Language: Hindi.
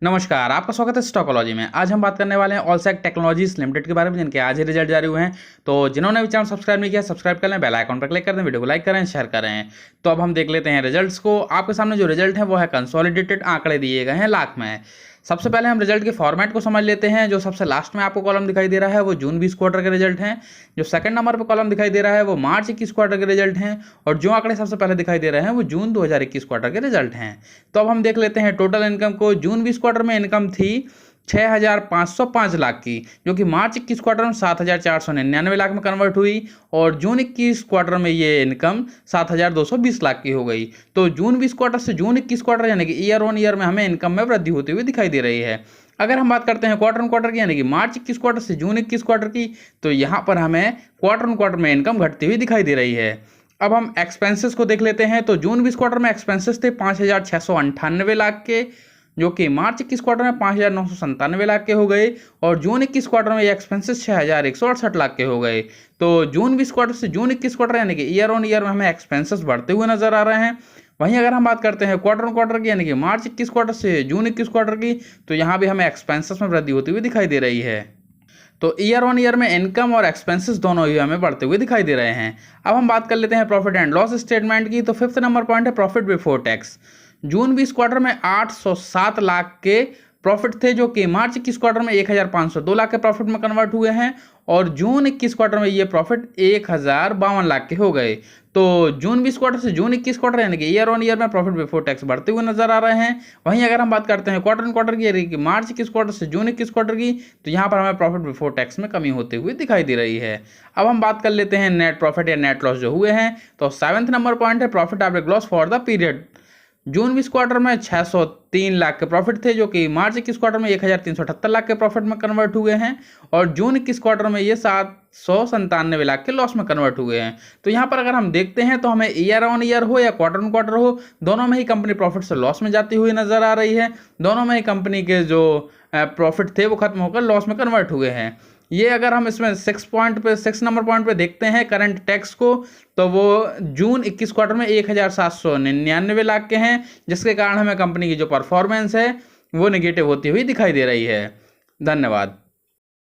नमस्कार, आपका स्वागत है स्टॉकोलॉजी में। आज हम बात करने वाले हैं ऑलसेक टेक्नोलॉजीज लिमिटेड के बारे में, जिनके आज ही रिजल्ट जारी हुए हैं। तो जिन्होंने भी चैनल सब्सक्राइब नहीं किया, सब्सक्राइब कर लें, बेल आइकन पर क्लिक कर दें, वीडियो को लाइक करें, शेयर करें। तो अब हम देख लेते हैं रिजल्ट्स को। आपके सामने जो रिजल्ट है वो है कंसोलिडेटेड आंकड़े दिए गए हैं लाख में। सबसे पहले हम रिजल्ट के फॉर्मेट को समझ लेते हैं। जो सबसे लास्ट में आपको कॉलम दिखाई दे रहा है वो जून 20 क्वार्टर के रिजल्ट हैं। जो सेकंड नंबर पर कॉलम दिखाई दे रहा है वो मार्च 21 क्वार्टर के रिजल्ट हैं। और जो आंकड़े सबसे पहले दिखाई दे रहे हैं वो जून 2021 क्वार्टर के रिजल्ट हैं। तो अब हम देख लेते हैं टोटल इनकम को। जून 20 क्वार्टर में इनकम थी 6,505 लाख की, जो कि मार्च 21 क्वार्टर में 7,499 लाख में कन्वर्ट हुई। और जून 21 क्वार्टर में ये इनकम 7,220 लाख की हो गई। तो जून 20 क्वार्टर से जून 21 क्वार्टर यानी कि ईयर ऑन ईयर में हमें इनकम में वृद्धि होती हुई दिखाई दे रही है। अगर हम बात करते हैं क्वार्टर ऑन क्वार्टर की, यानी कि मार्च 21 क्वार्टर से जून 21 क्वार्टर की, तो यहाँ पर हमें क्वार्टर ऑन क्वार्टर में इनकम घटती हुई दिखाई दे रही है। अब हम एक्सपेंसेस को देख लेते हैं। तो जून 20 क्वार्टर में एक्सपेंसेस थे 5,698 लाख के, जो कि मार्च 21 क्वार्टर में 5,997 लाख के हो गए। और जून 21 क्वार्टर में ये एक्सपेंसेस 6,168 लाख के हो गए। तो जून 20 क्वार्टर से जून 21 क्वार्टर यानी कि ईयर ऑन ईयर में हमें एक्सपेंसेस बढ़ते हुए नजर आ रहे हैं। वहीं अगर हम बात करते हैं क्वार्टर ऑन क्वार्टर की, यानी कि मार्च 21 क्वार्टर से जून 21 क्वार्टर की, तो यहाँ भी हमें एक्सपेंसेस में वृद्धि होती हुई दिखाई दे रही है। तो ईयर ऑन ईयर में इनकम और एक्सपेंसेस दोनों ही हमें बढ़ते हुए दिखाई दे रहे हैं। अब हम बात कर लेते हैं प्रॉफिट एंड लॉस स्टेटमेंट की। तो फिफ्थ नंबर पॉइंट है प्रॉफिट बिफोर टैक्स। जून 20 क्वार्टर में 807 लाख के प्रॉफिट थे, जो कि मार्च 21 क्वार्टर में 1,502 लाख के प्रॉफिट में कन्वर्ट हुए हैं। और जून 21 क्वार्टर में ये प्रॉफिट 1,052 लाख के हो गए। तो जून 20 क्वार्टर से जून 21 क्वार्टर यानी कि ईयर ऑन ईयर में प्रॉफिट बिफोर टैक्स बढ़ते हुए नजर आ रहे हैं। वहीं अगर हम बात करते हैं क्वार्टर ऑन क्वार्टर की, यानी कि मार्च 21 क्वार्टर से जून 21 क्वार्टर की, तो यहाँ पर हमें प्रॉफिट बिफोर टैक्स में कमी होते हुए दिखाई दे रही है। अब हम बात कर लेते हैं नेट प्रॉफिट या नेट लॉस जो हुए हैं। तो सेवंथ नंबर पॉइंट है profit after loss for the period. June 20 quarter में 603 लाख के प्रॉफिट थे, जो कि मार्च 21 क्वार्टर में 1,378 लाख के प्रॉफिट में कन्वर्ट हुए हैं। और जून 21 क्वार्टर में ये 797 लाख के लॉस में कन्वर्ट हुए हैं। तो यहाँ पर अगर हम देखते हैं तो हमें ईयर ऑन ईयर हो या क्वार्टर ऑन क्वार्टर हो, दोनों में ही कंपनी प्रॉफिट से लॉस में जाती हुई नजर आ रही है। दोनों में ही कंपनी के जो प्रॉफिट थे वो खत्म होकर लॉस में कन्वर्ट हुए हैं। ये अगर हम इसमें 6 नंबर पॉइंट पे देखते हैं करंट टैक्स को, तो वो जून 21 क्वार्टर में 1,799 लाख के हैं, जिसके कारण हमें कंपनी की जो परफॉर्मेंस है वो निगेटिव होती हुई दिखाई दे रही है। धन्यवाद।